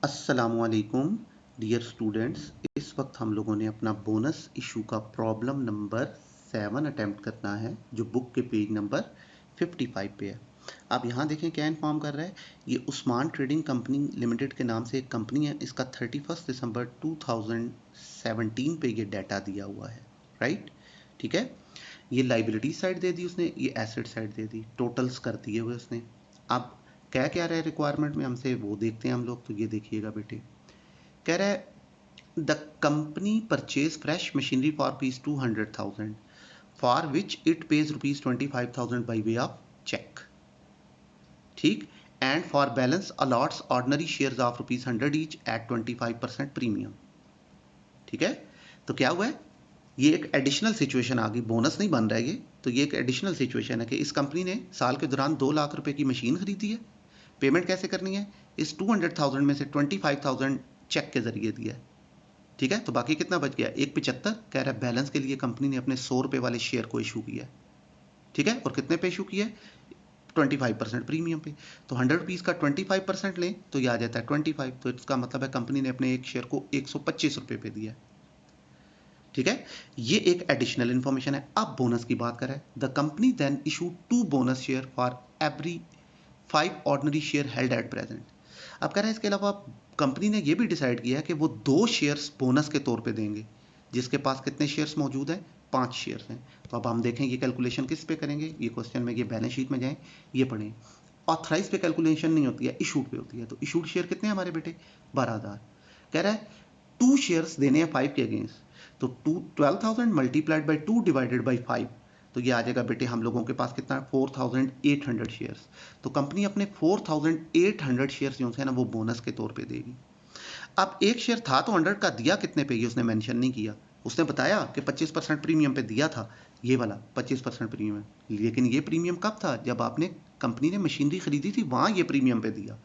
अस्सलामुअलैकुम dear students. इस वक्त हम लोगों ने अपना बोनस इशू का प्रॉब्लम नंबर 7 अटेम्प्ट करना है, जो बुक के पेज नंबर 55 पे है। आप यहाँ देखें क्या इन्फॉर्म कर रहा है। ये उस्मान ट्रेडिंग कंपनी लिमिटेड के नाम से एक कंपनी है। इसका 31 दिसंबर 2017 पे ये डाटा दिया हुआ है, राइट। ठीक है, ये लाइबिलिटी साइड दे दी उसने, ये एसेट साइड दे दी, टोटल्स कर दिए हुए उसने। अब क्या क्या रहा है रिक्वायरमेंट में हमसे, वो देखते हैं हम लोग। तो ये देखिएगा बेटे, कह रहा है the company purchase fresh machinery for rupees 200,000 for which it pays rupees 25,000 by way of cheque. ठीक, and for balance allots ordinary shares of rupees 100 each at 25% premium. ठीक है, तो क्या हुआ है, ये एक एडिशनल सिचुएशन आ गई, बोनस नहीं बन रहा है ये। तो ये एक एडिशनल सिचुएशन है कि इस कंपनी ने साल के दौरान 2 लाख रुपए की मशीन खरीदी है। पेमेंट कैसे करनी है, इस 200,000 में से 25,000 चेक के जरिए दिया है। ठीक है, तो बाकी कितना बच गया, 175। कह रहा है बैलेंस के लिए कंपनी ने अपने 100 रुपए वाले शेयर को इशू किया है। ठीक है, और कितने पे इशू किया है, 25% प्रीमियम पे। तो 100 रुपीज़ का 25% लें तो ये आ जाता है 25। तो इसका मतलब है कंपनी ने अपने एक शेयर को 125 रुपए पे दिया है। ठीक है, ये एक एडिशनल इंफॉर्मेशन है। अब बोनस की बात करें, the company then issue 2 bonus share for every 5 ordinary share held at present. अब कह रहे हैं इसके अलावा कंपनी ने यह भी डिसाइड किया है कि वो 2 शेयर्स बोनस के तौर पे देंगे, जिसके पास कितने शेयर्स मौजूद हैं, 5 शेयर्स हैं। तो अब हम देखें ये कैलकुलेशन किस पे करेंगे, ये क्वेश्चन में, ये बैलेंस शीट में जाएं, ये पढ़ें। ऑथराइज पे कैलकुलेशन नहीं होती है, इशूड पे होती है। तो इशूड शेयर कितने हैं हमारे बेटे, 12,000। कह रहा है 2 शेयर्स देने हैं 5 के अगेंस्ट। तो 12,000 मल्टीप्लाइड बाई 2 डिवाइडेड बाई 5, तो ये आ जाएगा बेटे हम लोगों के पास कितना, 4,800 शेयर्स। तो कंपनी अपने 4,800 शेयर्स जो है ना वो बोनस के तौर पे देगी। अब एक शेयर था तो 100 का, दिया कितने पे ये उसने मेंशन नहीं किया। उसने बताया कि 25% प्रीमियम पे दिया था, ये वाला 25% प्रीमियम है। लेकिन ये प्रीमियम कब था, जब आपने कंपनी ने मशीनरी खरीदी थी, वहां ये प्रीमियम पे दिया।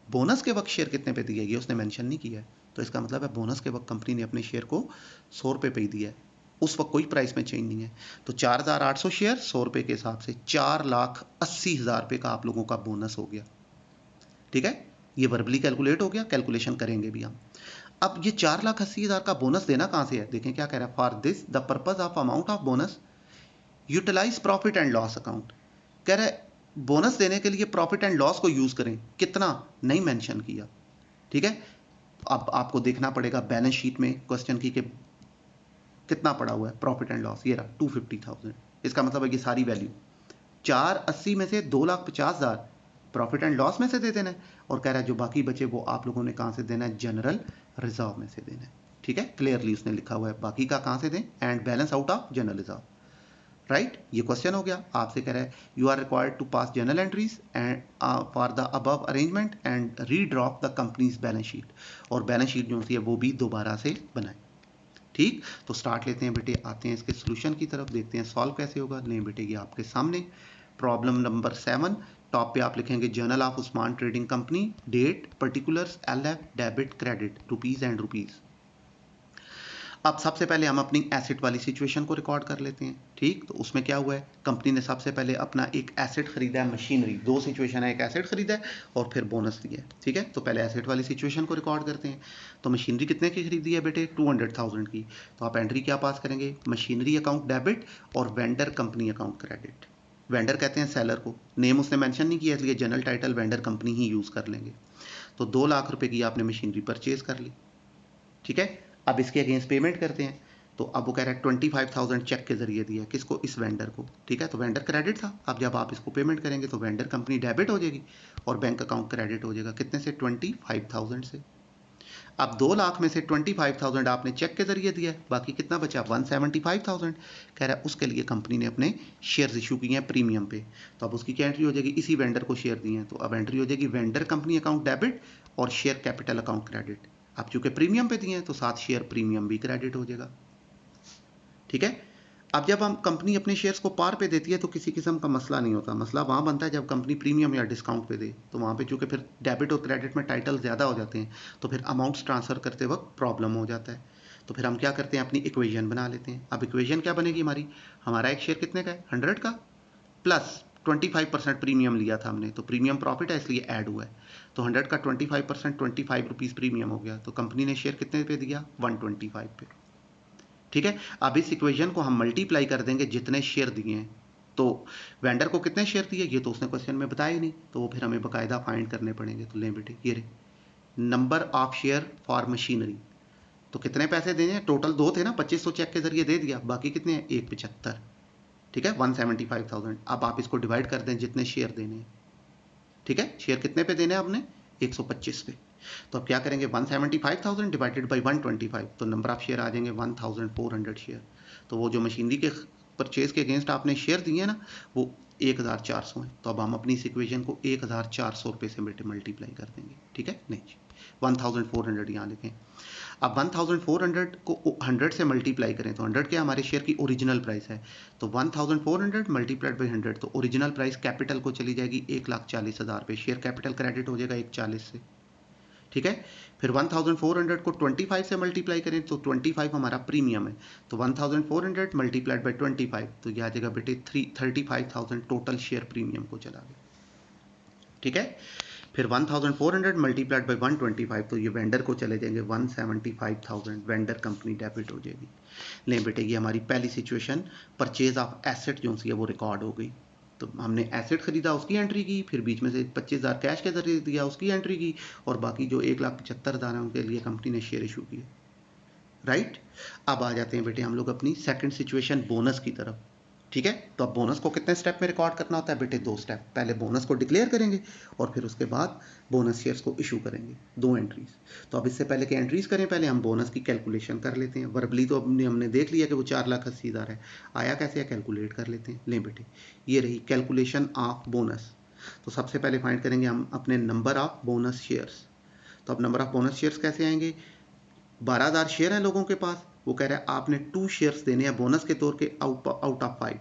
बोनस के वक्त शेयर कितने पे दिया ये उसने मेंशन नहीं किया है। तो इसका मतलब है बोनस के वक्त कंपनी ने अपने शेयर को 100 रुपये पे ही दिया है, उस वक्त कोई प्राइस में चेंज नहीं है। तो 4,800 शेयर 100 रुपये के हिसाब से 4,80,000 रुपये का आप लोगों का बोनस हो गया। ठीक है, ये वर्बली कैलकुलेट हो गया, कैलकुलेशन करेंगे भी हम। अब ये 4,80,000 का बोनस देना कहां से है, देखें क्या कह रहा है। For this the purpose of amount of bonus utilise profit and loss account. कह रहा है बोनस देने के लिए प्रॉफिट एंड लॉस को यूज करें, कितना नहीं मेंशन किया। ठीक है, अब आपको देखना पड़ेगा बैलेंस शीट में क्वेश्चन की कि कितना पड़ा हुआ है प्रॉफिट एंड लॉस, ये रहा 250,000। इसका मतलब है कि सारी वैल्यू 480 में से 2,50,000 प्रॉफिट एंड लॉस में से दे देना है, और कह रहा है जो बाकी बचे वो आप लोगों ने कहां से देना है, जनरल रिजर्व में से देना है। ठीक है, क्लियरली उसने लिखा हुआ है, बाकी का कहां से दें, and balance out of general reserve. Right, ये क्वेश्चन हो गया। आपसे कह रहा है you are required to pass journal entries and for the above arrangement and redraw the company's balance sheet, और बैलेंस शीट जो होती है वो भी दोबारा से बनाएं। ठीक, तो स्टार्ट लेते हैं बेटे, आते हैं इसके सोल्यूशन की तरफ, देखते हैं सॉल्व कैसे होगा। लें बेटे ये आपके सामने प्रॉब्लम नंबर 7। टॉप पे आप लिखेंगे journal of Usman trading company, date, particulars, LF, debit, credit, rupees and rupees. अब सबसे पहले हम अपनी एसेट वाली सिचुएशन को रिकॉर्ड कर लेते हैं। ठीक, तो उसमें क्या हुआ है, कंपनी ने सबसे पहले अपना एक एसेट खरीदा है, मशीनरी। दो सिचुएशन है, एक एसेट खरीदा है और फिर बोनस दिया है। ठीक है, तो पहले एसेट वाली सिचुएशन को रिकॉर्ड करते हैं। तो मशीनरी कितने की खरीदी है बेटे, 200,000 की। तो आप एंट्री क्या पास करेंगे, मशीनरी अकाउंट डेबिट और vendor company account credit. Vendor कहते हैं सेलर को, नेम उसने मेंशन नहीं किया इसलिए जनरल टाइटल वेंडर कंपनी ही यूज कर लेंगे। तो 2 लाख रुपए की आपने मशीनरी परचेज कर ली। ठीक है, अब इसके अगेंस्ट पेमेंट करते हैं। तो अब वो कह रहा है 25,000 चेक के जरिए दिया, किसको, इस वेंडर को। ठीक है, तो वेंडर क्रेडिट था। अब जब आप इसको पेमेंट करेंगे तो वेंडर कंपनी डेबिट हो जाएगी और बैंक अकाउंट क्रेडिट हो जाएगा, कितने से, 25,000 से। अब 2 लाख में से 25,000 आपने चेक के जरिए दिया, बाकी कितना बचा, 175,000। कह रहा है उसके लिए कंपनी ने अपने शेयर्स इशू किए हैं प्रीमियम पे। तो अब उसकी क्या एंट्री हो जाएगी, इसी वेंडर को शेयर दिए हैं, तो अब एंट्री हो जाएगी वेंडर कंपनी अकाउंट डेबिट और शेयर कैपिटल अकाउंट क्रेडिट। अब चूंकि प्रीमियम पे दिए हैं तो साथ शेयर प्रीमियम भी क्रेडिट हो जाएगा। ठीक है, अब जब हम कंपनी अपने शेयर्स को पार पे देती है तो किसी किस्म का मसला नहीं होता। मसला वहां बनता है जब कंपनी प्रीमियम या डिस्काउंट पे दे, तो वहां पे चूंकि फिर डेबिट और क्रेडिट में टाइटल ज़्यादा हो जाते हैं तो फिर अमाउंट्स ट्रांसफ़र करते वक्त प्रॉब्लम हो जाता है। तो फिर हम क्या करते हैं, अपनी इक्वेशन बना लेते हैं। अब इक्वेशन क्या बनेगी हमारी, हमारा एक शेयर कितने का है, 100 का, प्लस 25% प्रीमियम लिया था हमने, तो प्रीमियम प्रॉफिट है इसलिए ऐड हुआ है। तो 100 का 25% 25 रुपीज़ प्रीमियम हो गया, तो कंपनी ने शेयर कितने पे दिया? 125 पे। ठीक है, अब इस इक्वेशन को हम मल्टीप्लाई कर देंगे जितने शेयर दिए हैं। तो वेंडर को कितने शेयर दिए ये तो उसने क्वेश्चन में बताया ही नहीं, तो वो फिर हमें बकायदा फाइंड करने पड़ेंगे। तो लें बेटे ये रहे number of share for machinery, तो कितने पैसे देने हैं? टोटल 2 थे ना, 2500 चेक के जरिए दे दिया, बाकी कितने हैं? 175। ठीक है, 175,000। अब आप इसको डिवाइड कर दें जितने शेयर देने हैं। ठीक है, शेयर कितने पे देने हैं आपने? 125 पे। तो अब क्या करेंगे? 175,000 डिवाइडेड बाई 125, तो नंबर ऑफ शेयर आ जाएंगे 1400 शेयर। तो वो जो मशीनरी के परचेज के अगेंस्ट आपने शेयर दिए ना, वो 1400 है। तो अब हम अपनी इस इक्वेशन को 1400 रुपये से मल्टीप्लाई कर देंगे। ठीक है, नहीं 1400 यहाँ लिखें। अब 1400 को 100 से मल्टीप्लाई करें, तो 100 क्या हमारे शेयर की ओरिजिनल प्राइस है, तो 1400 मल्टीप्लाइड बाई 100, तो ओरिजिनल प्राइस कैपिटल को चली जाएगी 1,40,000 पे, शेयर कैपिटल क्रेडिट हो जाएगा 140 से। ठीक है, फिर 1400 को 25 से मल्टीप्लाई करें, तो 25 हमारा प्रीमियम है, तो 1400 मल्टीप्लाइड बाई 25, तो यह आ जाएगा बेटे 35,000 टोटल शेयर प्रीमियम को चला गया। ठीक है, फिर 1400 मल्टीप्लाइड बाई 125, तो ये वेंडर को चले जाएंगे 175,000, वेंडर कंपनी डेबिट हो जाएगी। लें बेटे ये हमारी पहली सिचुएशन परचेज ऑफ एसेट जो सी है वो रिकॉर्ड हो गई। तो हमने एसेट खरीदा उसकी एंट्री की, फिर बीच में से 25,000 कैश के जरिए दिया उसकी एंट्री की, और बाकी जो 1,75,000 है उनके लिए कंपनी ने शेयर इशू किए। राइट, अब आ जाते हैं बेटे हम लोग अपनी सेकंड सिचुएशन बोनस की तरफ। ठीक है, तो अब बोनस को कितने स्टेप में रिकॉर्ड करना होता है बेटे? 2 स्टेप। पहले बोनस को डिक्लेयर करेंगे और फिर उसके बाद बोनस शेयर्स को इशू करेंगे, 2 एंट्रीज। तो अब इससे पहले कि एंट्रीज करें, पहले हम बोनस की कैलकुलेशन कर लेते हैं। वर्बली तो हमने देख लिया कि वो 4,80,000 है, आया कैसे है कैलकुलेट कर लेते हैं। लें बेटे ये रही कैलकुलेशन ऑफ बोनस। तो सबसे पहले फाइंड करेंगे हम अपने नंबर ऑफ बोनस शेयर्स। तो अब नंबर ऑफ बोनस शेयर्स कैसे आएंगे? 12,000 शेयर हैं लोगों के पास, वो कह रहा है आपने 2 शेयर्स देने हैं बोनस के तौर के आउट ऑफ 5,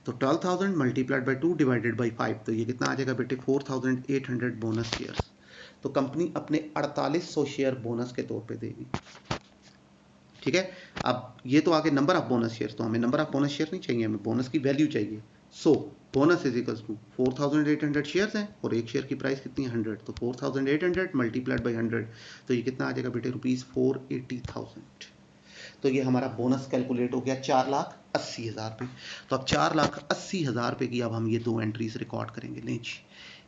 तो 12,000 मल्टीप्लाइड बाई 2 डिवाइडेड बाई 5, तो ये कितना आ जाएगा बेटे? 4,800 बोनस शेयर्स। तो कंपनी अपने 4800 शेयर बोनस के तौर पे देगी। ठीक है, अब ये तो आगे नंबर ऑफ बोनस शेयर्स, तो हमें नंबर ऑफ बोनस शेयर नहीं चाहिए, हमें बोनस की वैल्यू चाहिए। So bonus is equals to 4,800 shares हैं और एक शेयर की प्राइस कितनी है? 100, तो 4,800 मल्टीप्लाइड बाई 100, तो ये कितना आ जाएगा बेटे? ₹480,000। तो ये हमारा बोनस कैलकुलेट हो गया 4,80,000 पे। तो अब 4,80,000 पे की अब हम ये 2 एंट्रीज रिकॉर्ड करेंगे। लें जी,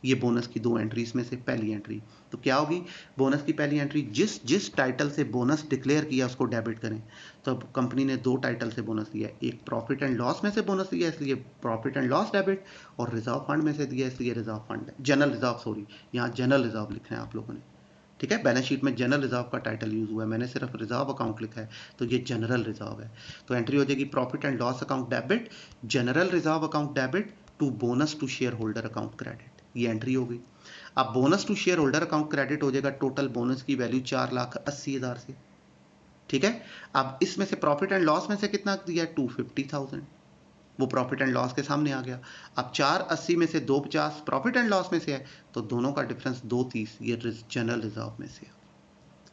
ये बोनस की 2 एंट्रीज में से पहली एंट्री, तो क्या होगी? बोनस की पहली एंट्री, जिस टाइटल से बोनस डिक्लेयर किया उसको डेबिट करें। तो अब कंपनी ने 2 टाइटल से बोनस दिया, एक प्रॉफिट एंड लॉस में से बोनस दिया इसलिए प्रॉफिट एंड लॉस डेबिट, और रिजर्व फंड में से दिया इसलिए reserve fund, general reserve, sorry यहाँ जनरल रिजर्व लिखना है आप लोगों ने। ठीक है, बैलेंस शीट में जनरल रिजर्व का टाइटल यूज हुआ है, मैंने सिर्फ रिजर्व अकाउंट लिखा है, तो ये जनरल रिजर्व है। तो एंट्री हो जाएगी profit and loss account debit, general reserve account debit to bonus to share holder account credit, ये एंट्री हो गई। अब bonus to share holder account credit हो जाएगा टोटल बोनस की वैल्यू 4,80,000 से। ठीक है, अब इसमें से प्रॉफिट एंड लॉस में से कितना दिया? 250,000, वो प्रॉफिट एंड लॉस के सामने आ गया। अब 480 में से 250 प्रॉफिट एंड लॉस में से है, तो दोनों का डिफरेंस 230, ये जनरल रिजर्व में से।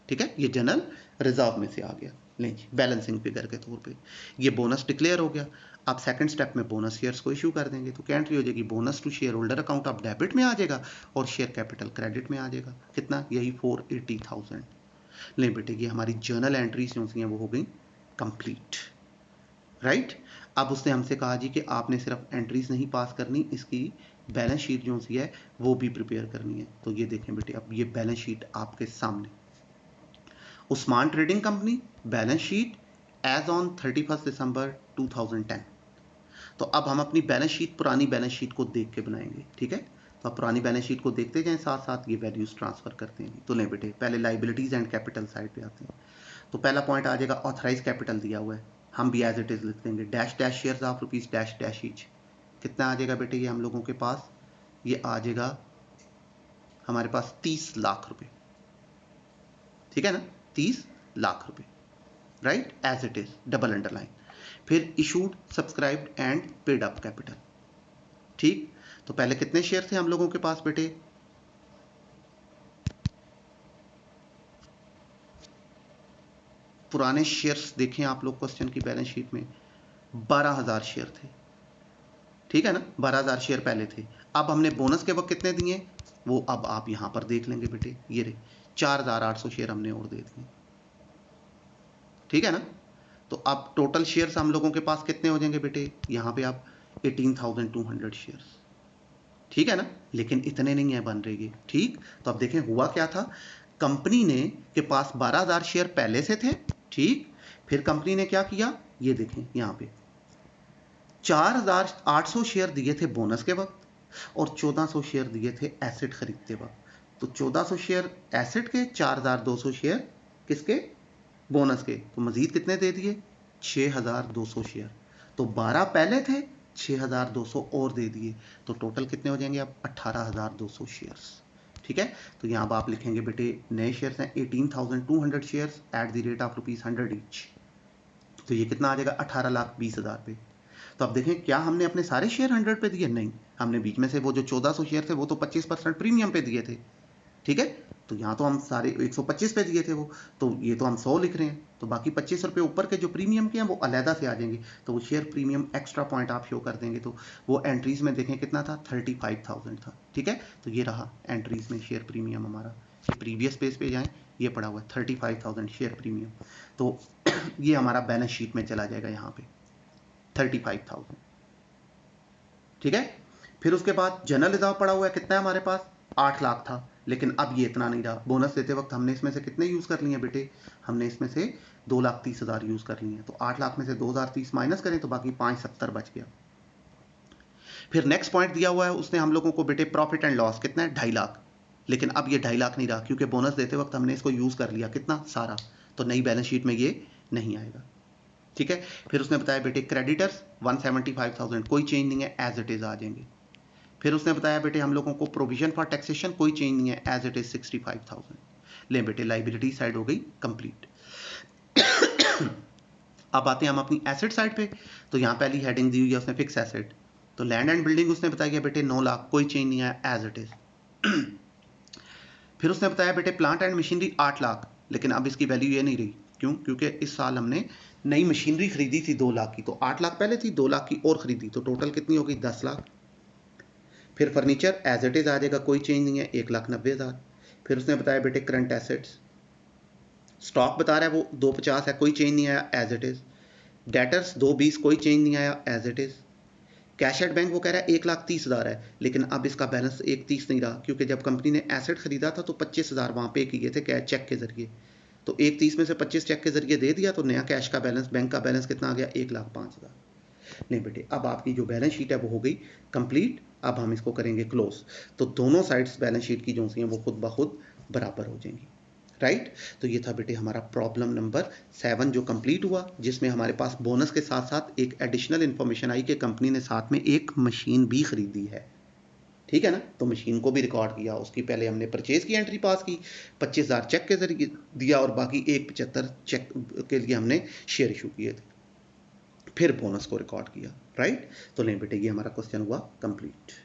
ठीक है, ये जनरल रिजर्व में से आ गया। लें जी, बैलेंसिंग फिगर के तौर पे ये बोनस डिक्लेयर हो गया। अब सेकंड स्टेप में बोनस शेयर्स को इशू कर देंगे, तो क्या एंट्री हो जाएगी? Bonus to share holder account of debit में आ जाएगा और शेयर कैपिटल क्रेडिट में आ जाएगा। कितना? यही 480,000। लें बेटे ये हमारी जर्नल एंट्रीज जो सी हैं वो हो गई कंप्लीट। राइट, अब उसने हमसे कहा जी कि आपने सिर्फ एंट्रीज नहीं पास करनी, इसकी बैलेंस शीट जो सी है वो भी प्रिपेयर करनी है। तो ये देखें बेटे, अब ये बैलेंस शीट आपके सामने, Usman trading company balance sheet as on 31 December 2010। तो अब हम अपनी बैलेंस शीट, पुरानी बैलेंस शीट को देख के बनाएंगे। ठीक है, तो अब पुरानी बैलेंस शीट को देखते जाएं, साथ साथ ये वैल्यूज ट्रांसफर करते हैं। तो लें बेटे पहले लाइबिलिटीज एंड कैपिटल साइड पे आते हैं। तो पहला पॉइंट आ जाएगा ऑथराइज कैपिटल दिया हुआ है, हम भी एज इट इज लिख देंगे, dash dash shares of rupees dash dash each. कितना आ जाएगा बेटे ये हम लोगों के पास? ये आ जाएगा हमारे पास 30 लाख रुपए। ठीक है ना, 30 लाख रुपए। Right, as it is, double underline. फिर issued, subscribed and paid up capital. ठीक, तो पहले कितने शेयर थे हम लोगों के पास बेटे? पुराने शेयर्स देखें आप लोग क्वेश्चन की बैलेंस शीट में, 12,000 शेयर थे। ठीक है ना, 12,000 शेयर पहले थे। अब हमने बोनस के वक्त कितने दिए वो अब आप यहां पर देख लेंगे बेटे, ये रहे 4800 शेयर हमने और दे दिए, ठीक है ना। तो अब टोटल शेयर्स हम लोगों के पास कितने हो जाएंगे बेटे, यहां पे आप 18,200 शेयर्स, ठीक है ना। लेकिन इतने नहीं है बन रहे, ठीक। तो अब देखें हुआ क्या था, कंपनी ने के पास 12,000 शेयर पहले से थे, ठीक। फिर कंपनी ने क्या किया, ये देखें यहां पे 4,800 शेयर दिए थे बोनस के वक्त और 1,400 शेयर दिए थे एसेट खरीदते वक्त। तो 1,400 शेयर एसेट के, 4,200 शेयर किसके, बोनस के। तो मजीद कितने दे दिए, 6,200 शेयर। तो 12 पहले थे, 6,200 और दे दिए, तो टोटल कितने हो जाएंगे अब 18,200 शेयर्स, ठीक है। तो यहाँ आप लिखेंगे बेटे नए शेयर्स हैं 18,200 shares at the rate of ₹100 each. तो ये कितना आ जाएगा 18,20,000 पे। तो अब देखें क्या हमने अपने सारे शेयर 100 पे दिए, नहीं, हमने बीच में से वो जो 1,400 शेयर थे वो तो 25% प्रीमियम पे दिए थे, ठीक है। तो यहाँ तो हम सारे 125 पे दिए थे वो, तो ये तो हम 100 लिख रहे हैं, तो बाकी 25 रुपये ऊपर के जो प्रीमियम के हैं वो अलहदा से आ जाएंगे, तो वो शेयर प्रीमियम एक्स्ट्रा पॉइंट आप शो कर देंगे। तो वो एंट्रीज में देखें कितना था, 35,000 था, ठीक है। तो ये रहा एंट्रीज में शेयर प्रीमियम हमारा, प्रीवियस पेज पे जाएं, ये पड़ा हुआ है 35,000 शेयर प्रीमियम। तो ये हमारा बैलेंस शीट में चला जाएगा यहाँ पे 35,000, ठीक है। फिर उसके बाद जनरल रिजर्व पड़ा हुआ है, कितना है हमारे पास, 8 लाख था, लेकिन अब ये इतना नहीं रहा। बोनस देते वक्त हमने इसमें से कितने यूज कर लिए हैं बेटे, हमने इसमें से 2,30,000 यूज कर लिए हैं। तो 8 लाख में से 2,030 माइनस करें तो बाकी 570 बच गया। फिर नेक्स्ट पॉइंट दिया हुआ है उसने हम लोगों को बेटे प्रॉफिट एंड लॉस कितना है, 2.5 लाख, लेकिन अब ये 2.5 लाख नहीं रहा क्योंकि बोनस देते वक्त हमने इसको यूज कर लिया कितना सारा, तो नई बैलेंस शीट में ये नहीं आएगा, ठीक है। फिर उसने बताया बेटे क्रेडिटर्स 175,000 कोई चेंज नहीं है, एज इट इज आ जाएंगे। फिर उसने बताया बेटे हम लोगों को प्रोविजन फॉर टैक्सेशन कोई चेंज नहीं है, एज इट इज 65,000। ले बेटे लाइबिलिटी साइड हो गई कंप्लीट। अब आते हैं हम अपनी एसेट साइड पे। तो यहाँ पहली हेडिंग दी हुई है उसने फिक्स एसेट, तो लैंड एंड बिल्डिंग उसने बताया गया बेटे 9 लाख कोई चेंज नहीं है, एज इट इज। फिर उसने बताया बेटे प्लांट एंड मशीनरी 8 लाख, लेकिन अब इसकी वैल्यू ये नहीं रही, क्यों, क्योंकि इस साल हमने नई मशीनरी खरीदी थी 2 लाख की, तो 8 लाख पहले थी, 2 लाख की और खरीदी, तो टोटल कितनी होगी 10 लाख। फिर फर्नीचर एज इट इज आ जाएगा, कोई चेंज नहीं है, 1,90,000। फिर उसने बताया बेटे करंट एसेट्स, स्टॉक बता रहा है वो 250 है, कोई चेंज नहीं आया, एज इट इज। डेटर्स 220 कोई चेंज नहीं आया, as it is. Cash at bank वो कह रहा है 1,30,000 है, लेकिन अब इसका बैलेंस 1,30 नहीं रहा, क्योंकि जब कंपनी ने एसेट खरीदा था तो 25,000 वहाँ पे किए थे कैश चेक के जरिए, तो 1,30 में से 25 चेक के जरिए दे दिया, तो नया कैश का बैलेंस, बैंक का बैलेंस कितना आ गया, 1,05,000। नहीं बेटे अब आपकी जो बैलेंस शीट है वो हो गई कंप्लीट। अब हम इसको करेंगे क्लोज, तो दोनों साइड्स बैलेंस शीट की जो सी हैं वो खुद ब खुद बराबर हो जाएंगी, राइट। तो ये था बेटे हमारा प्रॉब्लम नंबर 7 जो कंप्लीट हुआ, जिसमें हमारे पास बोनस के साथ साथ एक एडिशनल इंफॉर्मेशन आई कि कंपनी ने साथ में एक मशीन भी खरीदी है, ठीक है ना। तो मशीन को भी रिकॉर्ड किया, उसकी पहले हमने परचेज की एंट्री पास की, 25,000 चेक के जरिए दिया और बाकी 1,75 चेक के लिए हमने शेयर इशू किए थे, फिर बोनस को रिकॉर्ड किया, राइट। तो लें बेटे ये हमारा क्वेश्चन हुआ कंप्लीट।